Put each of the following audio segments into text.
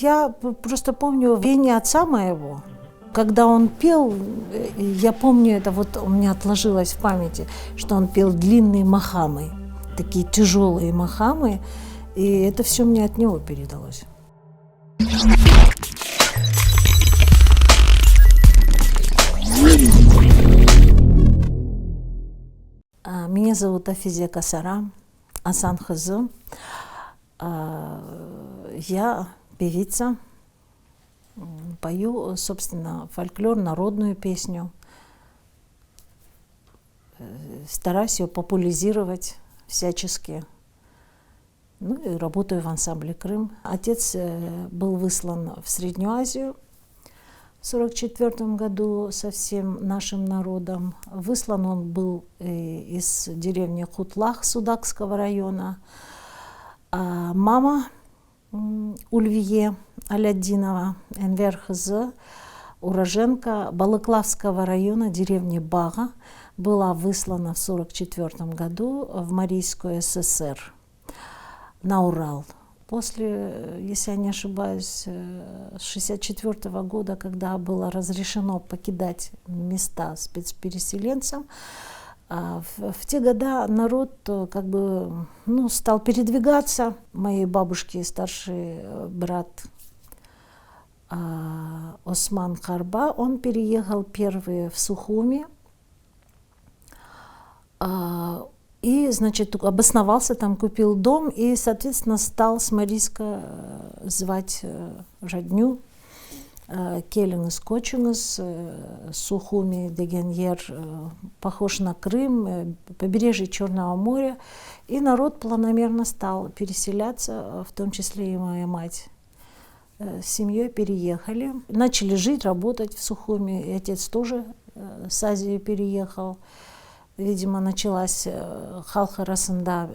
Я просто помню пение отца моего. Когда он пел, я помню, это вот у меня отложилось в памяти, что он пел длинные махамы, такие тяжелые махамы, и это все мне от него передалось. Меня зовут Афизия Касара, Асан Хазы. Я певица, пою, собственно, фольклор, народную песню. Стараюсь ее популяризировать всячески. Ну и работаю в ансамбле «Крым». Отец был выслан в Среднюю Азию в 1944 году со всем нашим народом. Выслан он был из деревни Хутлах Судакского района. А мама Ульвие Аляддинова, Энвер Хазы, уроженка Балаклавского района, деревни Бага, была выслана в 1944 году в Марийскую ССР на Урал. После, если я не ошибаюсь, с 1964 года, когда было разрешено покидать места спецпереселенцам, в те годы народ как бы, стал передвигаться. Моей бабушки старший брат Осман Харба, он переехал первый в Сухуми и, значит, обосновался там, купил дом и, соответственно, стал с Марийска звать родню. Келингс, Кочингс, Сухуми, Дегеньер, похож на Крым, побережье Черного моря. И народ планомерно стал переселяться, в том числе и моя мать. С семьей переехали, начали жить, работать в Сухуми. И отец тоже с Азии переехал. Видимо, началась халха-расында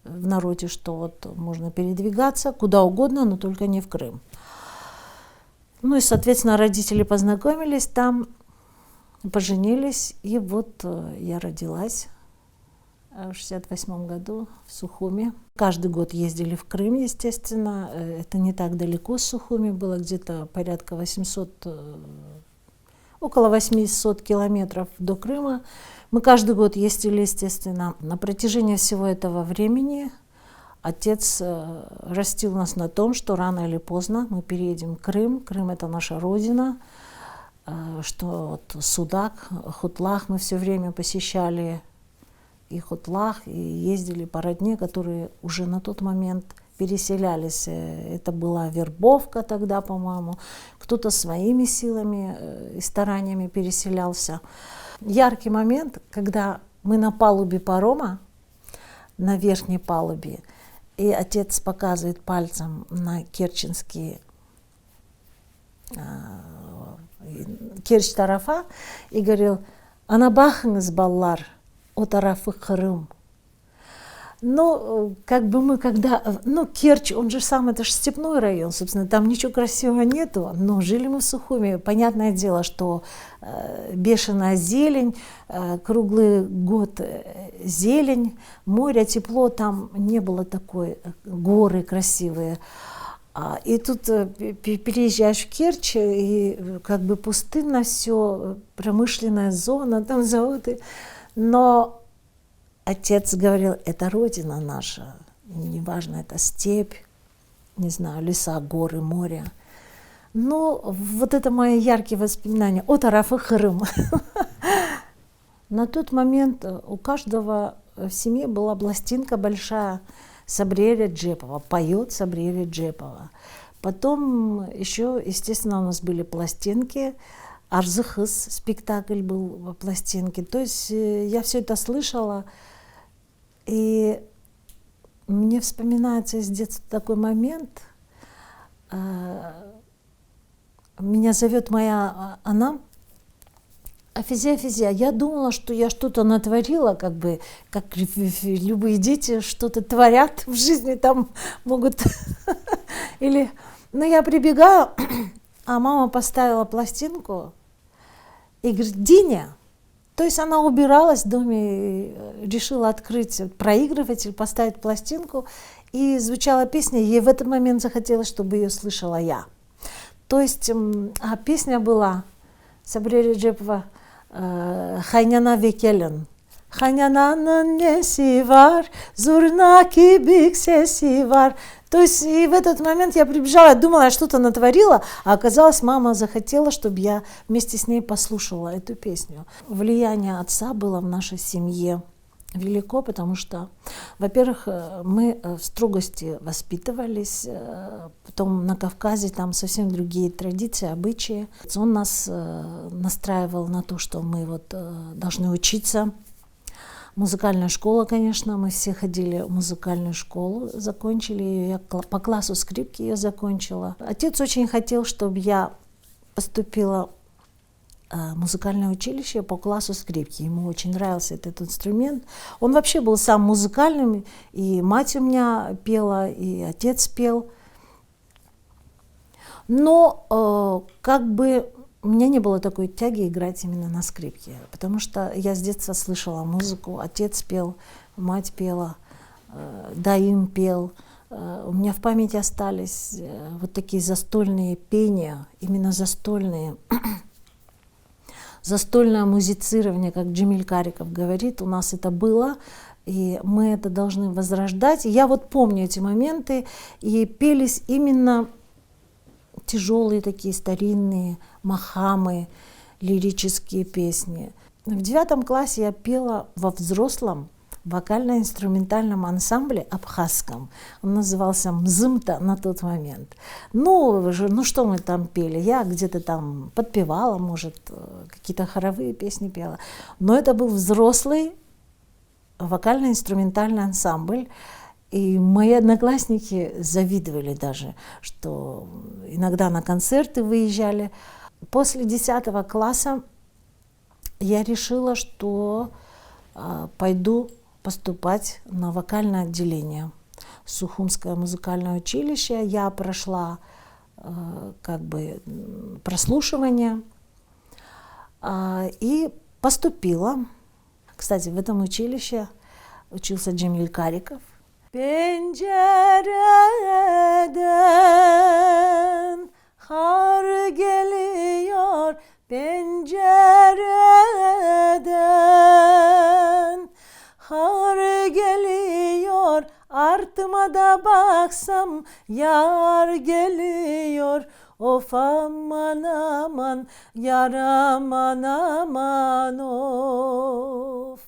в народе, что вот можно передвигаться куда угодно, но только не в Крым. Ну и, соответственно, родители познакомились там, поженились, и вот я родилась в 1968 году в Сухуми. Каждый год ездили в Крым, естественно. Это не так далеко с Сухуми, было где-то порядка около 800 километров до Крыма. Мы каждый год ездили, естественно. На протяжении всего этого времени отец растил нас на том, что рано или поздно мы переедем в Крым. Крым – это наша родина, что вот Судак, Хутлах мы все время посещали, и Хутлах, и ездили по родне, которые уже на тот момент переселялись. Это была вербовка тогда, по-моему. Кто-то своими силами и стараниями переселялся. Яркий момент, когда мы на палубе парома, на верхней палубе, и отец показывает пальцем на керченские Керчь-Тарафа и говорил: «Анабахыңыз, баллар, о тарафы Крым». Но как бы мы Керчь, он же сам, это же степной район, собственно, там ничего красивого нету, но жили мы в Сухуми. Понятное дело, что бешеная зелень, круглый год зелень, море, тепло, там не было такой, горы красивые. И тут переезжаешь в Керчь, и как бы пустынно все, промышленная зона, там заводы, но отец говорил: это родина наша, неважно, это степь, не знаю, леса, горы, море. Ну, вот это мои яркие воспоминания о тарафы Крым. На тот момент у каждого в семье была пластинка большая Сабрия Реджепова, поет Сабрия Реджепова. Потом еще, естественно, у нас были пластинки. Арзыхыс спектакль был в пластинке. То есть я все это слышала. И мне вспоминается из детства такой момент. Меня зовет моя она. Афизия, я думала, что я что-то натворила, как любые дети что-то творят в жизни, там могут. Но я прибегаю, а мама поставила пластинку и говорит: Диня. То есть она убиралась в доме, решила открыть проигрыватель, поставить пластинку и звучала песня, ей в этот момент захотелось, чтобы ее слышала я. То есть песня была Сабри Реджепова «Хайняна векелен». Хайнянанın nesi var, зурна кибик сеси var. То есть и в этот момент я прибежала, думала, я что-то натворила, а оказалось, мама захотела, чтобы я вместе с ней послушала эту песню. Влияние отца было в нашей семье велико, потому что, во-первых, мы в строгости воспитывались, потом на Кавказе там совсем другие традиции, обычаи. Он нас настраивал на то, что мы вот должны учиться. Музыкальная школа, конечно, мы все ходили в музыкальную школу, закончили ее, я по классу скрипки ее закончила. Отец очень хотел, чтобы я поступила в музыкальное училище по классу скрипки. Ему очень нравился этот инструмент. Он вообще был сам музыкальным, и мать у меня пела, и отец пел. Но как бы у меня не было такой тяги играть именно на скрипке, потому что я с детства слышала музыку, отец пел, мать пела, Даим пел. У меня в памяти остались вот такие застольные пения, именно застольные. Застольное музицирование, как Джемиль Кариков говорит, у нас это было, и мы это должны возрождать. И я вот помню эти моменты, и пелись именно тяжелые такие старинные махамы, лирические песни. В 9 классе я пела во взрослом вокально-инструментальном ансамбле абхазском. Он назывался «Мзымта» на тот момент. Ну что мы там пели? Я где-то там подпевала, может, какие-то хоровые песни пела. Но это был взрослый вокально-инструментальный ансамбль. И мои одноклассники завидовали даже, что иногда на концерты выезжали. После 10 класса я решила, что пойду поступать на вокальное отделение. Сухумское музыкальное училище. Я прошла как бы прослушивание и поступила. Кстати, в этом училище учился Джемиль Кариков. Pencereden kar geliyor, pencereden kar geliyor, artıma da baksam yar geliyor, of aman aman, yar aman aman of.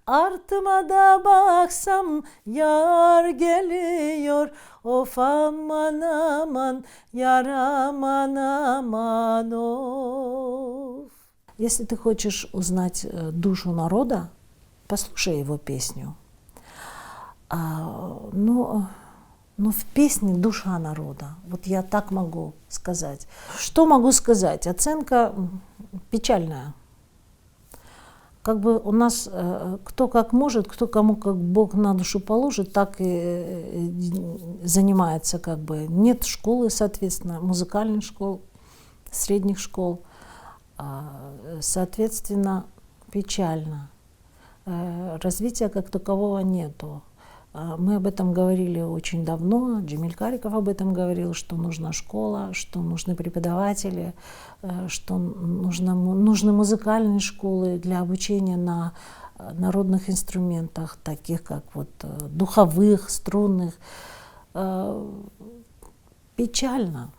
Artıma da baksam yar geliyor, of aman aman, yar aman aman of. Если ты хочешь узнать душу народа, послушай его песню. Но в песне душа народа. Вот я так могу сказать. Что могу сказать? Оценка печальная. Как бы у нас кто как может, кто кому как Бог на душу положит, так и занимается как бы. Нет школы, соответственно, музыкальных школ, средних школ. Соответственно, печально. Развития как такового нету. Мы об этом говорили очень давно. Джемиль Кариков об этом говорил, что нужна школа, что нужны преподаватели, что нужны музыкальные школы для обучения на народных инструментах, таких как вот духовых, струнных. Печально.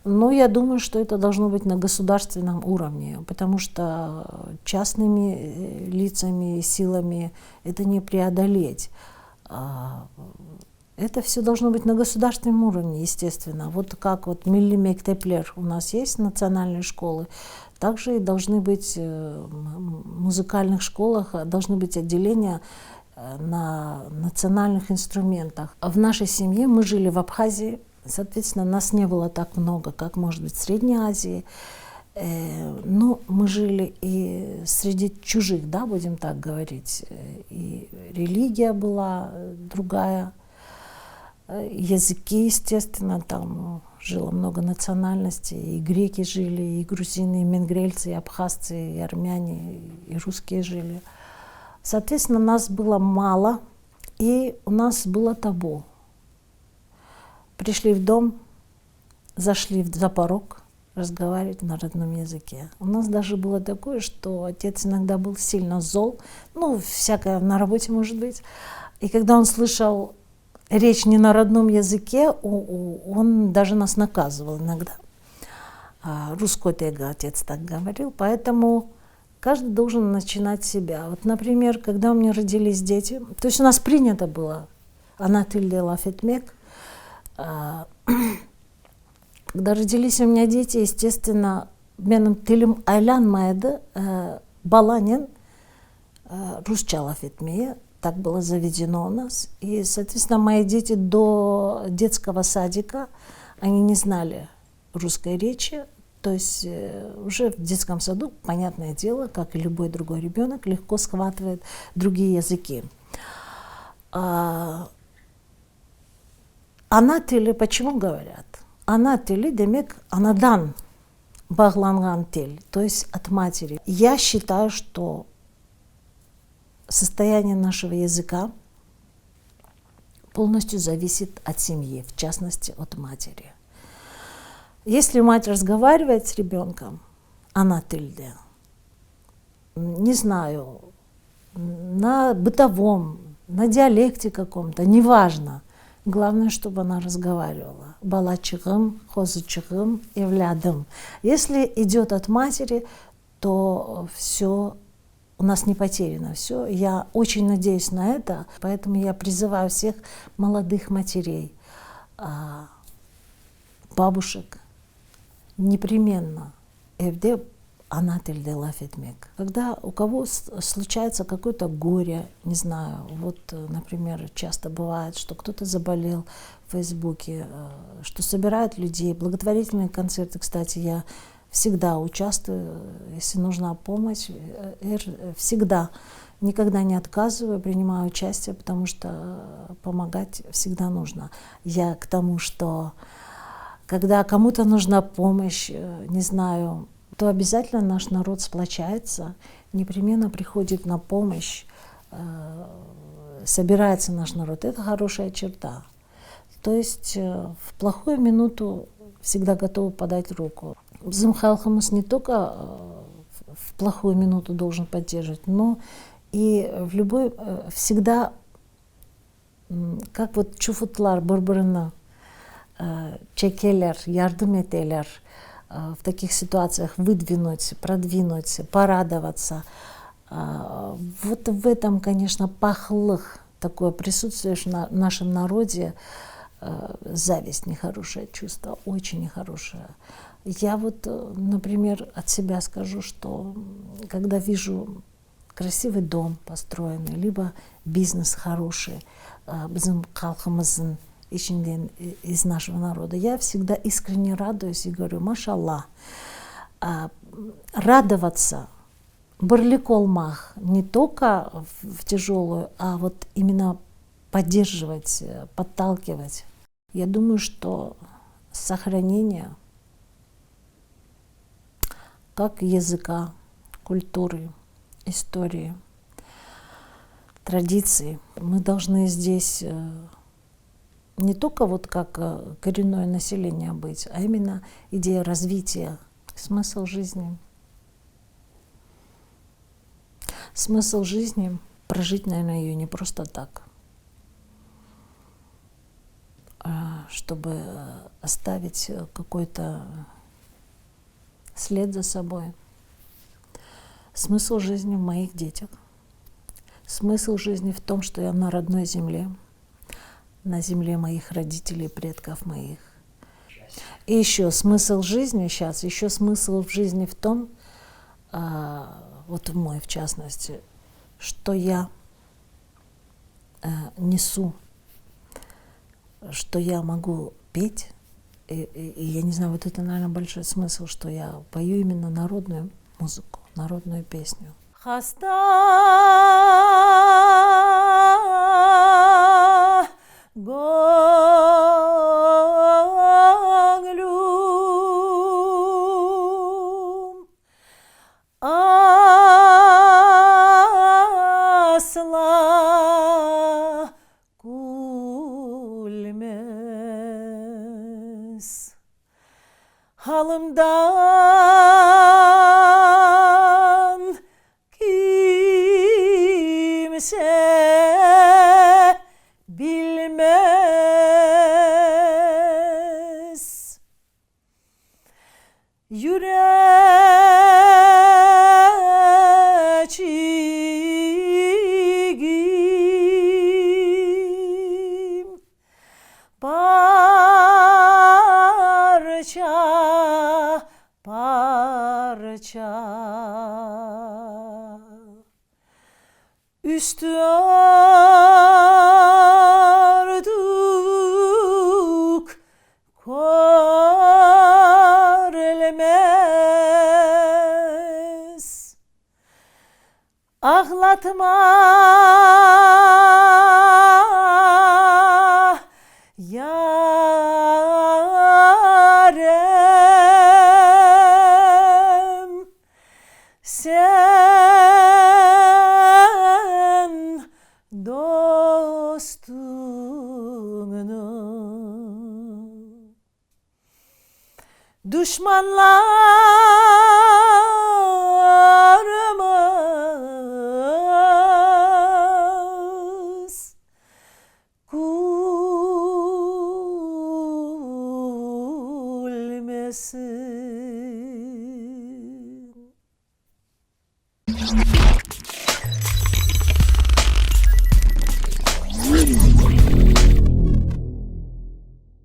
Но я думаю, что это должно быть на государственном уровне, потому что частными лицами, силами это не преодолеть. Это все должно быть на государственном уровне, естественно. Вот как вот Милли Мектеплер у нас есть национальные школы, также и должны быть в музыкальных школах, должны быть отделения на национальных инструментах. В нашей семье мы жили в Абхазии, соответственно, нас не было так много, как, может быть, в Средней Азии. Но мы жили и среди чужих, да, будем так говорить. И религия была другая, языки, естественно, там жило много национальностей. И греки жили, и грузины, и менгрельцы, и абхазцы, и армяне, и русские жили. Соответственно, нас было мало, и у нас было табу. пришли в дом, зашли за порог, разговаривать на родном языке. У нас даже было такое, что отец иногда был сильно зол, ну, всякое на работе может быть. И когда он слышал речь не на родном языке, он даже нас наказывал иногда. Русской тега отец так говорил, поэтому каждый должен начинать с себя. Вот, например, когда у меня родились дети, то есть у нас принято было, она тильде лафетмек, когда родились у меня дети, естественно, менің тілім айланмайды, баланин русча лафетмее, так было заведено у нас. И, соответственно, мои дети до детского садика, они не знали русской речи. То есть уже в детском саду, понятное дело, как и любой другой ребенок, легко схватывает другие языки. Ана тили, почему говорят? Ана тили, демек, анадан бағланган тель, то есть от матери. Я считаю, что состояние нашего языка полностью зависит от семьи, в частности, от матери. Если мать разговаривает с ребенком, она тильде, не знаю, на бытовом, на диалекте каком-то, неважно. Главное, чтобы она разговаривала. Балачығым, хозычығым, евлядым. Если идет от матери, то все у нас не потеряно. Все. Я очень надеюсь на это, поэтому я призываю всех молодых матерей, бабушек, непременно evde ana tilde laf etmek. Когда у кого случается какое-то горе, не знаю, вот, например, часто бывает, что кто-то заболел в Фейсбуке, что собирают людей, благотворительные концерты, кстати, я всегда участвую, если нужна помощь, всегда, никогда не отказываю, принимаю участие, потому что помогать всегда нужно. Я к тому, что когда кому-то нужна помощь, не знаю, то обязательно наш народ сплочается, непременно приходит на помощь, собирается наш народ. Это хорошая черта. То есть в плохую минуту всегда готовы подать руку. Bizim халқымыз не только в плохую минуту должен поддерживать, но и в любой, всегда, как вот чуфутлар, бір-біріне чекелер, ярдым етелер, в таких ситуациях выдвинуть, продвинуть, порадоваться. Вот в этом, конечно, пахлых такое присутствие в нашем народе. Зависть — нехорошее чувство, очень нехорошее. Я вот, например, от себя скажу, что когда вижу красивый дом построенный, либо бизнес хороший, bizim халқымыздың içinden, из нашего народа, я всегда искренне радуюсь и говорю: машаллах. Радоваться, бірлік олмақ, не только в тяжелую, а вот именно поддерживать, подталкивать. Я думаю, что сохранение как языка, культуры, истории, традиций, мы должны здесь не только вот как коренное население быть, а именно идея развития, смысл жизни. Смысл жизни — прожить, наверное, ее не просто так, чтобы оставить какой-то след за собой. Смысл жизни в моих детях. Смысл жизни в том, что я на родной земле, на земле моих родителей, предков моих. И еще смысл жизни сейчас, еще смысл в жизни в том, вот в мой в частности, что я несу, что я могу петь. И я не знаю, вот это, наверное, большой смысл, что я пою именно народную музыку, народную песню. Хаста asla gülmez. halımdan kimse bilmez. Yüreğim parça parça, üstü artık görülmez. Ağlatma yarem, sen dostunu düşmanlarımız gülmesin.